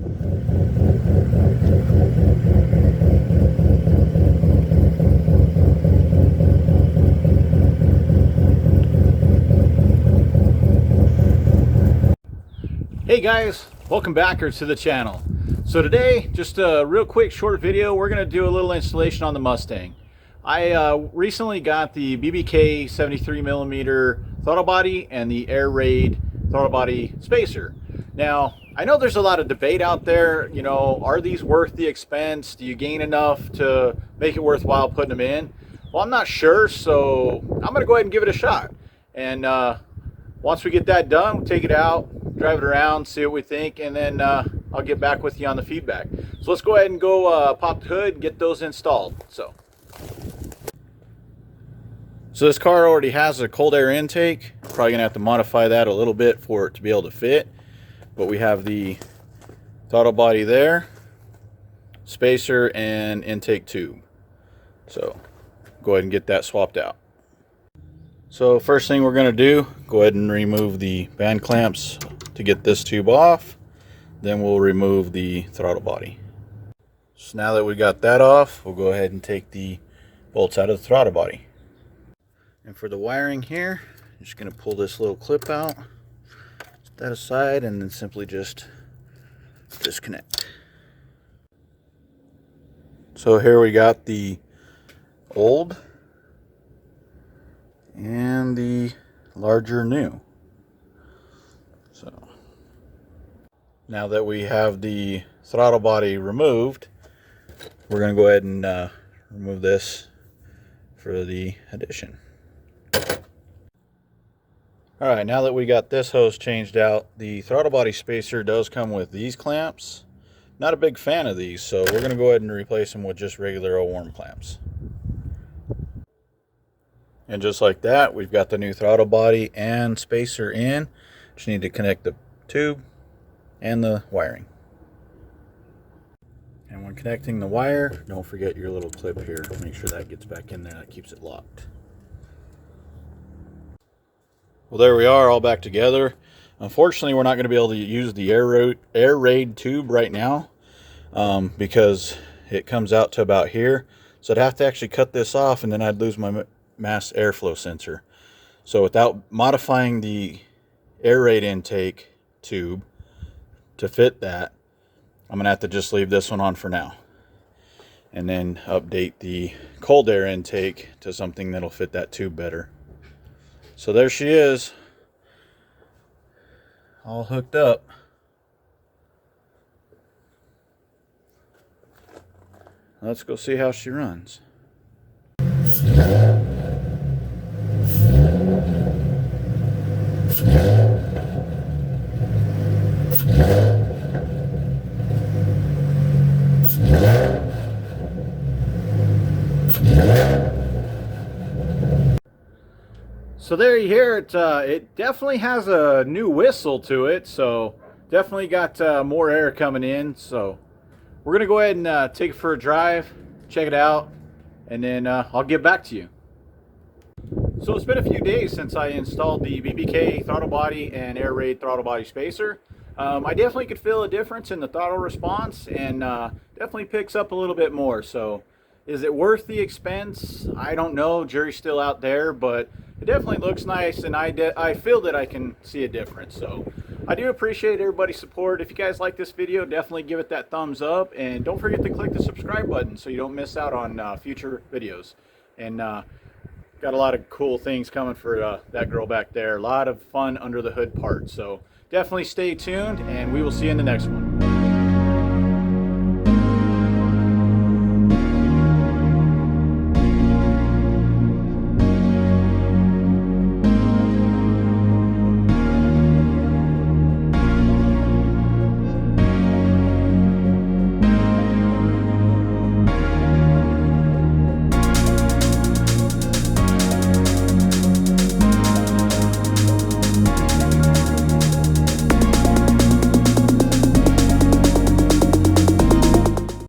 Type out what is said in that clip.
Hey guys, welcome back to the channel. So today, just a real quick short video. We're going to do a little installation on the Mustang. I recently got the BBK 73mm throttle body and the air raid throttle body spacer. Now, I know there's a lot of debate out there, you know, are these worth the expense? Do you gain enough to make it worthwhile putting them in? Well, I'm not sure, so I'm going to go ahead and give it a shot. And once we get that done, we'll take it out, drive it around, see what we think, and then I'll get back with you on the feedback. So let's go ahead and go pop the hood and get those installed. So this car already has a cold air intake. Probably gonna have to modify that a little bit for it to be able to fit. But we have the throttle body there, spacer, and intake tube. So go ahead and get that swapped out. So first thing we're going to do, go ahead and remove the band clamps to get this tube off. Then we'll remove the throttle body. So now that we got that off, we'll go ahead and take the bolts out of the throttle body. And for the wiring here, I'm just going to pull this little clip out, set that aside, and then simply just disconnect. So here we got the old and the larger new. So now that we have the throttle body removed, we're going to go ahead and remove this for the addition. Alright, now that we got this hose changed out, the throttle body spacer does come with these clamps. Not a big fan of these, so we're going to go ahead and replace them with just regular old worm clamps. And just like that, we've got the new throttle body and spacer in. Just need to connect the tube and the wiring. And when connecting the wire, don't forget your little clip here. Make sure that gets back in there. That keeps it locked. Well, there we are, all back together. Unfortunately, we're not going to be able to use the air raid tube right now because it comes out to about here. So I'd have to actually cut this off, and then I'd lose my mass airflow sensor. So without modifying the air raid intake tube to fit that, I'm gonna have to just leave this one on for now and then update the cold air intake to something that'll fit that tube better. So there she is, all hooked up. Let's go see how she runs. So there you hear it. It definitely has a new whistle to it, so definitely got more air coming in. So we're gonna go ahead and take it for a drive, check it out, and then I'll get back to you. So it's been a few days since I installed the BBK throttle body and air raid throttle body spacer. I definitely could feel a difference in the throttle response, and definitely picks up a little bit more. So is it worth the expense? I don't know, jury's still out there, but it definitely looks nice, and I feel that I can see a difference. So I do appreciate everybody's support. If you guys like this video, definitely give it that thumbs up, and don't forget to click the subscribe button so you don't miss out on future videos. And got a lot of cool things coming for that girl back there. A lot of fun under the hood parts. So definitely stay tuned, and we will see you in the next one.